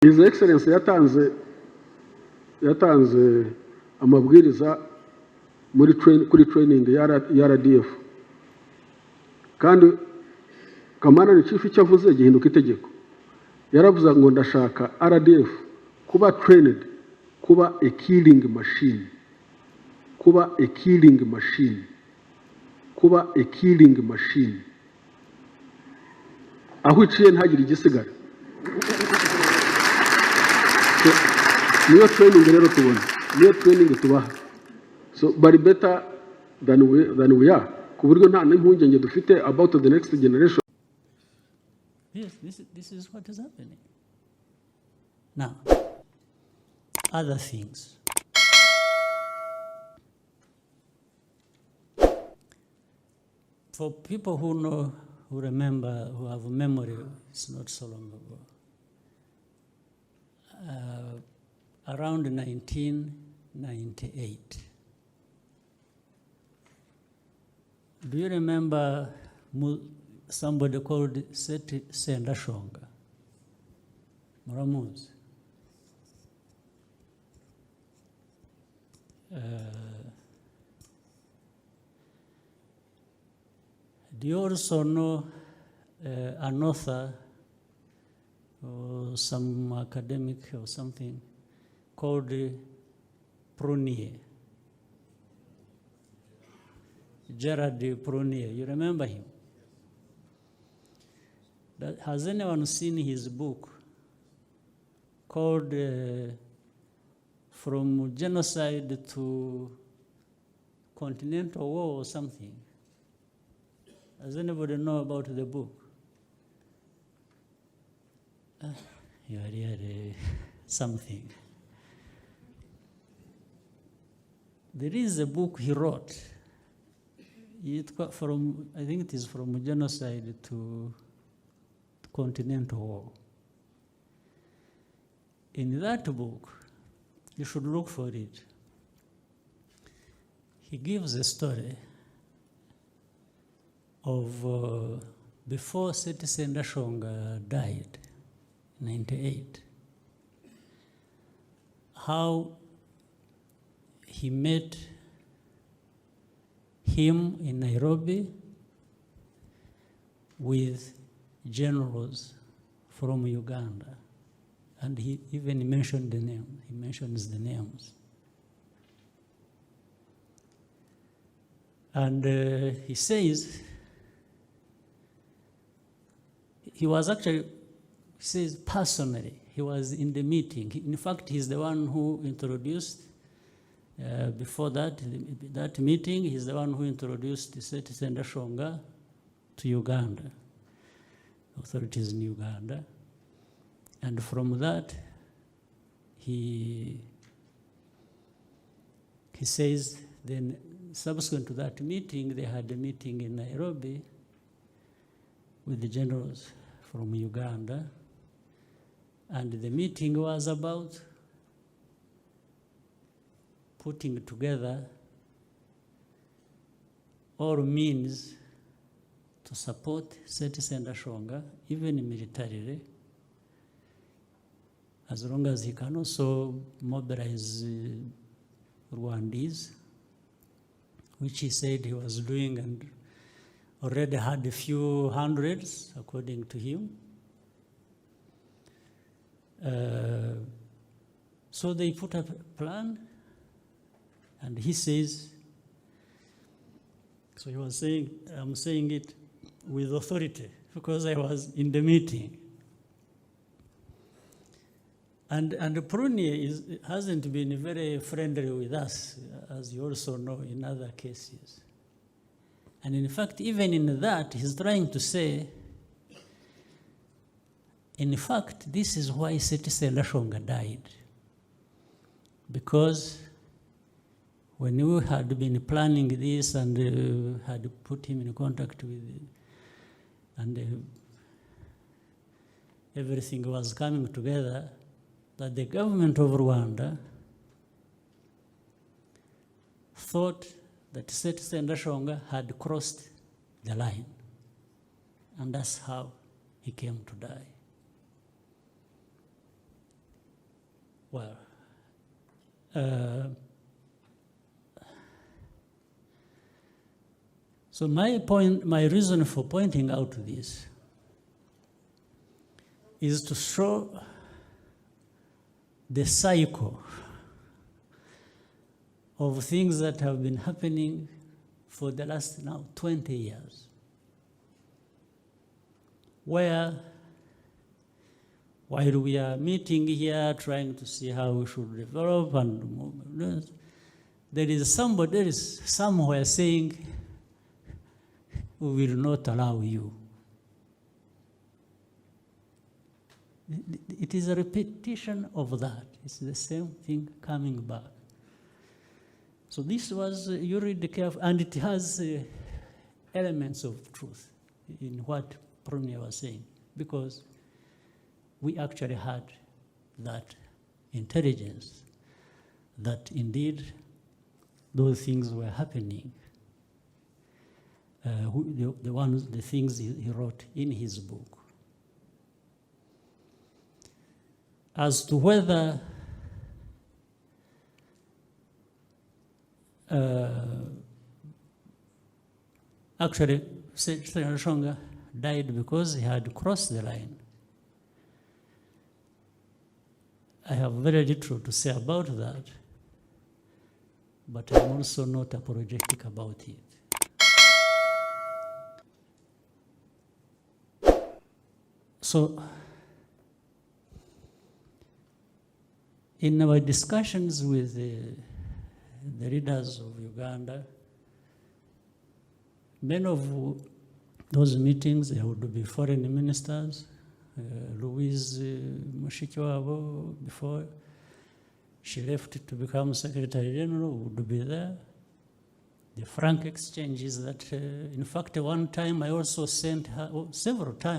His Excellency yatanze amabwiriza kuri training ya RDF, kandi Kamana ni chief icyo avuze gihinduka itegeko. Yaravuze ngo ndashaka RDF kuba trained, kuba a killing machine, kuba a killing machine, kuba a killing machine. Aho iciye ntagire igisigara. Niyo training rero tubona, niyo training tubaha. So bari better than we are. Ku buryo nta n'impungenge dufite about the next generation. Yes, this is what is happening. Now, other things. For people who know, who remember, who have memory, it's not so long ago. Around 1998. Do you remember somebody called Seti Sendashonga? Muramuz. Do you also know an author or some academic or something called Prunier? Gerard Prunier, you remember him? Has anyone seen his book called From Genocide to Continental War or something? Does anybody know about the book? You are really something. There is a book he wrote. I think it is From Genocide to Continental War. In that book, you should look for it. He gives a story of before Seti Sendashonga died, 98, how he met him in Nairobi with generals from Uganda, and he even mentioned the name. He mentions the names. And he says, he was actually, he says personally, he was in the meeting. In fact, he's the one who introduced, before that meeting, he's the one who introduced Seti Sendashonga to Uganda, authorities in Uganda. And from that, he says, then subsequent to that meeting, they had a meeting in Nairobi with the generals from Uganda, and the meeting was about putting together all means to support Seti Sendashonga, even militarily, as long as he can also mobilize Rwandese, which he said he was doing and already had a few hundreds, according to him. So they put up a plan, and he says, so he was saying, I'm saying it with authority, because I was in the meeting. And Prunier hasn't been very friendly with us, as you also know in other cases. And in fact, even in that, he's trying to say, in fact, this is why Seti Sendashonga died. Because when we had been planning this and had put him in contact with, and everything was coming together, that the government of Rwanda thought that Seti Sendashonga had crossed the line. And that's how he came to die. Well, so my reason for pointing out this is to show the cycle of things that have been happening for the last now 20 years, where while we are meeting here, trying to see how we should develop and move, there is somewhere saying, we will not allow you. It is a repetition of that. It's the same thing coming back. So this was, you read carefully, and it has elements of truth in what Prunia was saying, because we actually had that intelligence that indeed those things were happening. The things he wrote in his book. As to whether actually Senator Shonga died because he had crossed the line, I have very little to say about that, but I'm also not apologetic about it. So, in our discussions with the leaders of Uganda, many of those meetings, there would be foreign ministers, Louise Mushikiwabo, before she left to become Secretary General, would be there. The frank exchanges that, in fact, one time I also sent her, several times,